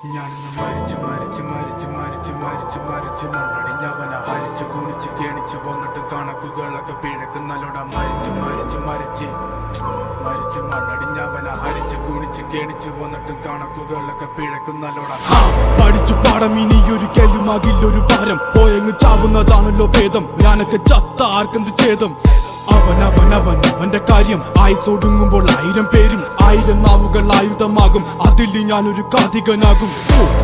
ഞാനിന്ന് മരിച്ചു മരിച്ചു മരിച്ചു മരിച്ചു മരിച്ചു മരിച്ചു മണ്ണടിഞ്ഞവന ഹരിച്ചു കുണിച്ച് കേണിച്ചു വന്നിട്ട് കണക്കുകളൊക്കെ പിഴക്കുന്നല്ലോട മരിച്ചു മരിച്ചു മരിച്ച് മരിച്ചു മണ്ണടിഞ്ഞവന ഹരിച്ചു കുണിച്ച് കേണിച്ചു വന്നിട്ട് കണക്കുകളൊക്കെ പിഴക്കുന്നല്ലോട. പഠിച്ചു പാടം ഇനിയൊരിക്കലുമാകില്ലൊരു ഭാരം പോയങ്ങ് ചാവുന്നതാണല്ലോ ഭേദം. ഞാനൊക്കെ ചത്ത ആർക്കെന്ത് ഛേദം. അവന്റെ കാര്യം ആയുസൊടുങ്ങുമ്പോൾ 1000 പേരും 1000 നാവുകൾ ആയുധമാകും. അതിൽ ഞാനൊരു കാതികനാകും.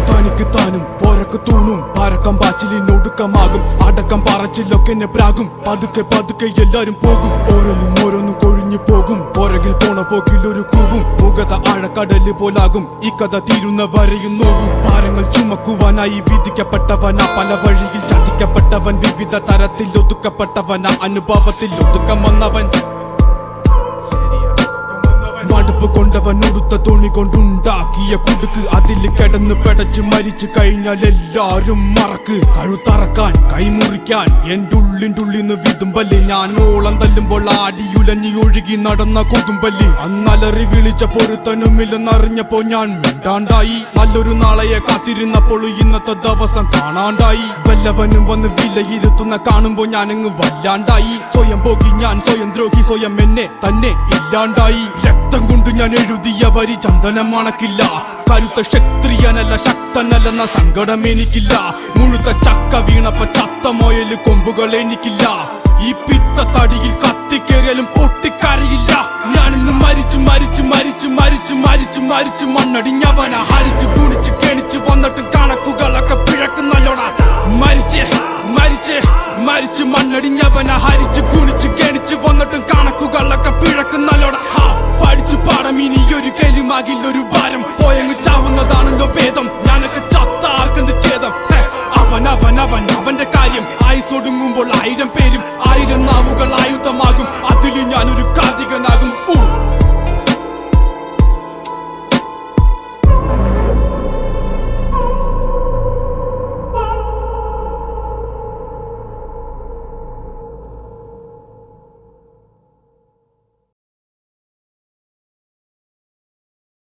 തനിക്ക് താനും പോരക്ക് തൂണും പരക്കം പാച്ചിലിനൊടുക്കമാകും. അടക്കം പറച്ചിലൊക്കെ എന്നെ പ്രാകും. പതുക്കെ പതുക്കെ എല്ലാരും പോകും. ഓരോന്നും കൊഴിഞ്ഞു പോകും. പുറകിൽ പോണ പോക്കിൽ ഒരു കൂവും. മുഖത ആഴക്കടല് പോലാകും. ഈ കഥ തീരുന്ന വരെയും നോവും. ഭാരങ്ങൾ ചുമക്കുവാനായി വിധിക്കപ്പെട്ടവനാ. പല വഴിയിൽ ചതിക്കപ്പെട്ടവൻ. വിവിധ തരത്തിൽ ഒതുക്കപ്പെട്ടവനാ. അനുഭവത്തിൽ ഒതുക്കം വന്നവൻ. മടുപ്പ് കൊണ്ടവൻ ഉടുത്ത തുണി കൊണ്ടുണ്ടാക്കിയ കുടുക്ക്. അതിൽ കിടന്ന് പെടച്ച് മരിച്ചു കഴിഞ്ഞാൽ എല്ലാരും മറക്ക്. കഴുത്തറക്കാൻ കൈമുറിക്കാൻ എന്റെ ഉള്ളിന്റെ വിതുമ്പല്. ഞാൻ ഓളം തല്ലുമ്പോൾ ആടിയുലഞ്ഞി ഒഴുകി നടന്ന കൊതുമ്പല്. അന്നലറി വിളിച്ച പൊരുത്തനുമില്ലെന്നറിഞ്ഞപ്പോ ഞാൻ മിണ്ടാണ്ടായി. നല്ലൊരു നാളെയെ കാത്തിരുന്നപ്പോൾ ഇന്നത്തെ ദിവസം കാണാണ്ടായി. വല്ലവനും വന്ന് വിലയിരുത്തുന്ന കാണുമ്പോ ഞാനങ്ങ് വല്ലാണ്ടായി. സ്വയം പോകി ഞാൻ സ്വയം ദ്രോഹി. സ്വയം എന്നെ തന്നെ ഇല്ലാണ്ടായി. രക്തം കൊണ്ട് ഞാൻ എഴുതിയ വരി ചന്ദനം മണക്കില്ല. കരുത്ത ക്ഷത്രിയനല്ല ശക്തനല്ലെന്ന സങ്കടം എനിക്കില്ല. മുഴുത്ത ചക്ക വീണപ്പ ചത്ത മൊയല് കൊമ്പുകൾ എനിക്കില്ല. ഈ പിത്ത തടിയിൽ